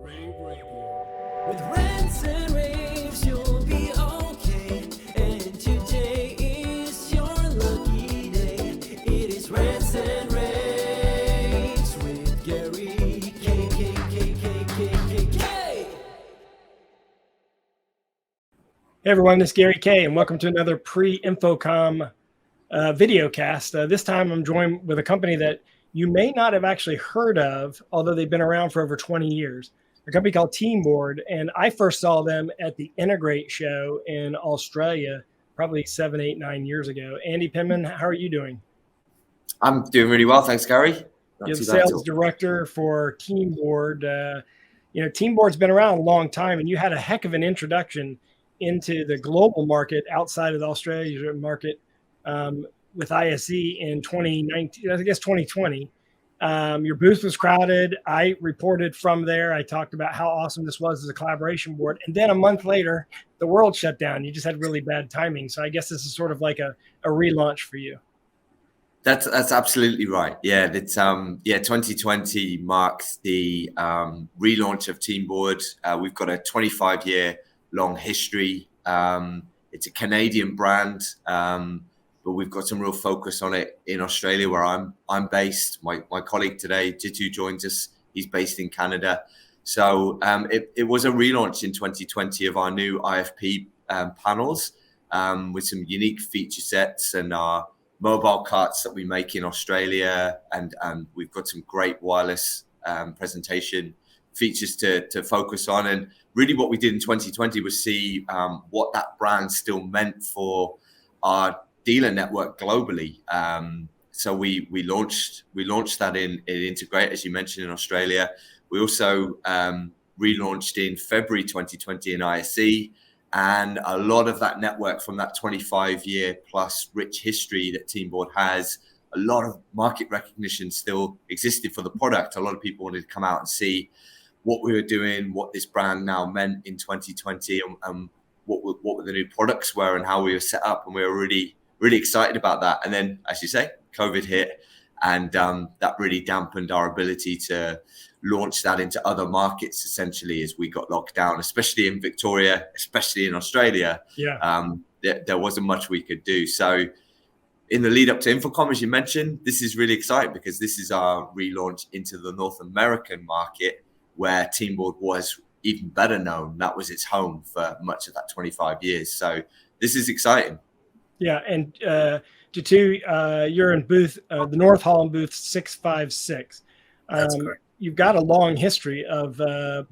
rAVe Radio. With rants and raves, you'll be okay. And today is your lucky day. It is rants and raves with Gary K. Hey everyone, this is Gary K, and welcome to another pre-InfoComm video cast. This time I'm joined with a company that you may not have actually heard of, although they've been around for over 20 years. A company called TeamBoard, and I first saw them at the Integrate show in Australia probably 7, 8, 9 years ago. Andy Penman, how are you doing? I'm doing really well, thanks, Gary. You're the sales director for TeamBoard. TeamBoard's been around a long time, and you had a heck of an introduction into the global market outside of the Australia market with ISE in 2019, I guess 2020. Your booth was crowded. I reported from there. I talked about how awesome this was as a collaboration board. And then a month later, the world shut down. You just had really bad timing. So I guess this is sort of like a relaunch for you. That's absolutely right. Yeah, that's 2020 marks the relaunch of TeamBoard. We've got a 25-year long history. It's a Canadian brand, but we've got some real focus on it in Australia, where I'm based. My colleague today, Jitu, joins us. He's based in Canada. So it was a relaunch in 2020 of our new IFP panels with some unique feature sets and our mobile carts that we make in Australia, and we've got some great wireless presentation features to focus on. And really what we did in 2020 was see what that brand still meant for our dealer network globally. So we launched that in Integrate, as you mentioned, in Australia. We also relaunched in February 2020 in ISE, and a lot of that network from that 25-year plus rich history that TeamBoard has, a lot of market recognition still existed for the product. A lot of people wanted to come out and see what we were doing, what this brand now meant in 2020, and what the new products were and how we were set up. And we were really excited about that. And then, as you say, COVID hit, and that really dampened our ability to launch that into other markets, essentially, as we got locked down, especially in Victoria, especially in Australia. Yeah. There wasn't much we could do. So in the lead up to InfoComm, as you mentioned, this is really exciting because this is our relaunch into the North American market, where TeamBoard was even better known. That was its home for much of that 25 years. So this is exciting. Yeah, and Jitu, you're in booth, the North Holland booth 656. That's correct. You've got a long history of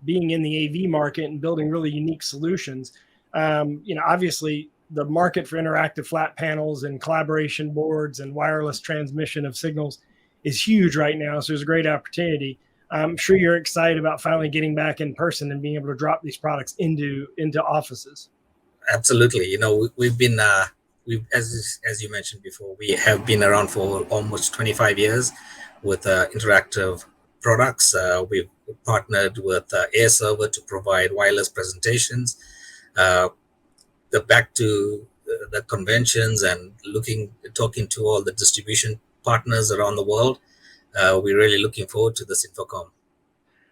being in the AV market and building really unique solutions. Obviously, the market for interactive flat panels and collaboration boards and wireless transmission of signals is huge right now. So there's a great opportunity. I'm sure you're excited about finally getting back in person and being able to drop these products into offices. Absolutely. We've been, as you mentioned before, we have been around for almost 25 years with interactive products. We've partnered with AirServer to provide wireless presentations. Back to the conventions and talking to all the distribution partners around the world. We're really looking forward to this InfoComm.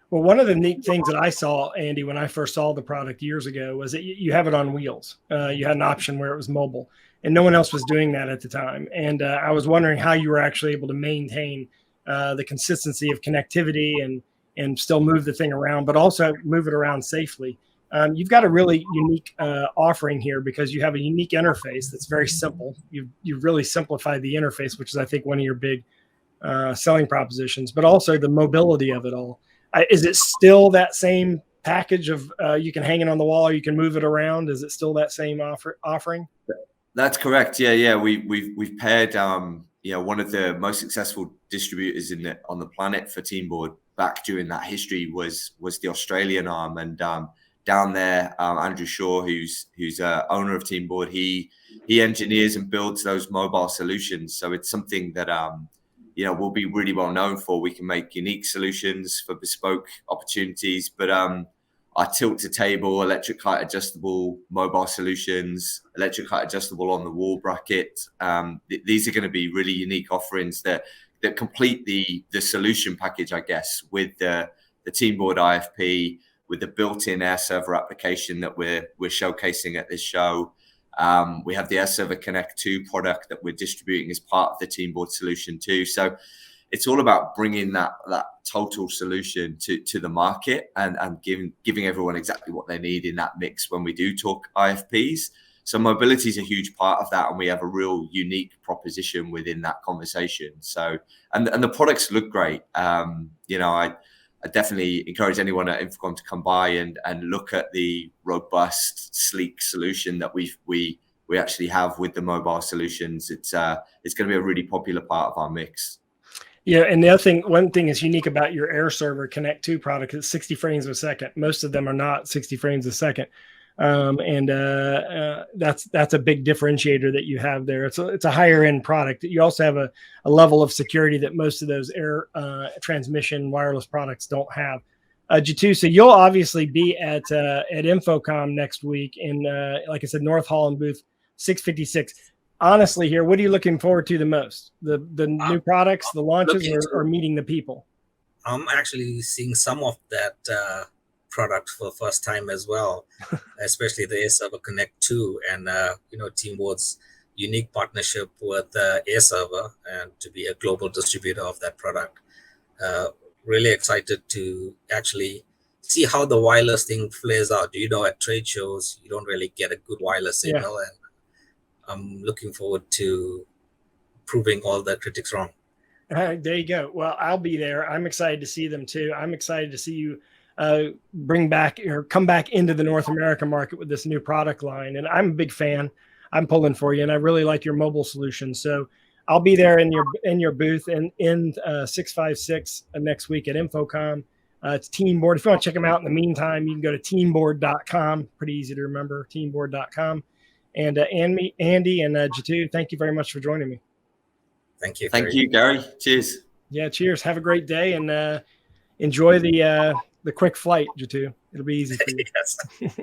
Well, one of the neat things that I saw, Andy, when I first saw the product years ago was that you have it on wheels. You had an option where it was mobile, and no one else was doing that at the time. And I was wondering how you were actually able to maintain the consistency of connectivity and still move the thing around, but also move it around safely. You've got a really unique offering here because you have a unique interface that's very simple. You've really simplified the interface, which is, I think, one of your big selling propositions, but also the mobility of it all. Is it still that same package of you can hang it on the wall or you can move it around? Is it still that same offering? That's correct. Yeah. We've paired one of the most successful distributors on the planet for TeamBoard back during that history was the Australian arm, and down there, Andrew Shaw, who's owner of TeamBoard, he engineers and builds those mobile solutions. So it's something that we'll be really well known for. We can make unique solutions for bespoke opportunities, but our tilt-to-table, electric height adjustable mobile solutions, electric height adjustable on the wall bracket. These are going to be really unique offerings that complete the solution package, I guess, with the TeamBoard IFP, with the built-in AirServer application that we're showcasing at this show. We have the AirServer Connect 2 product that we're distributing as part of the TeamBoard solution too. So it's all about bringing that total solution to the market and giving everyone exactly what they need in that mix when we do talk IFPs. So mobility is a huge part of that, and we have a real unique proposition within that conversation. So, and the products look great. I definitely encourage anyone at InfoComm to come by and look at the robust, sleek solution that we actually have with the mobile solutions. It's going to be a really popular part of our mix. Yeah, and one thing is unique about your AirServer Connect 2 product is 60 frames a second. Most of them are not 60 frames a second. That's a big differentiator that you have there. It's a higher end product. You also have a level of security that most of those air transmission wireless products don't have. Jitu, so you'll obviously be at InfoComm next week in, like I said, North Hall and booth 656. Honestly, here, what are you looking forward to the most? The new products, the launches, or meeting the people? I'm actually seeing some of that product for the first time as well, especially the AirServer Connect 2 and TeamBoard's unique partnership with AirServer and to be a global distributor of that product. Really excited to actually see how the wireless thing plays out. At trade shows you don't really get a good wireless signal, and I'm looking forward to proving all the critics wrong. All right, there you go. Well, I'll be there. I'm excited to see them too. I'm excited to see you bring back or come back into the North America market with this new product line. And I'm a big fan. I'm pulling for you, and I really like your mobile solution. So I'll be there in your booth in 656 next week at InfoComm. It's TeamBoard. If you want to check them out in the meantime, you can go to teamboard.com. Pretty easy to remember, teamboard.com. And Andy and Jitu, thank you very much for joining me. Thank you, Gary. Cheers. Yeah, cheers. Have a great day, and enjoy the quick flight, Jitu. It'll be easy for you. Yes.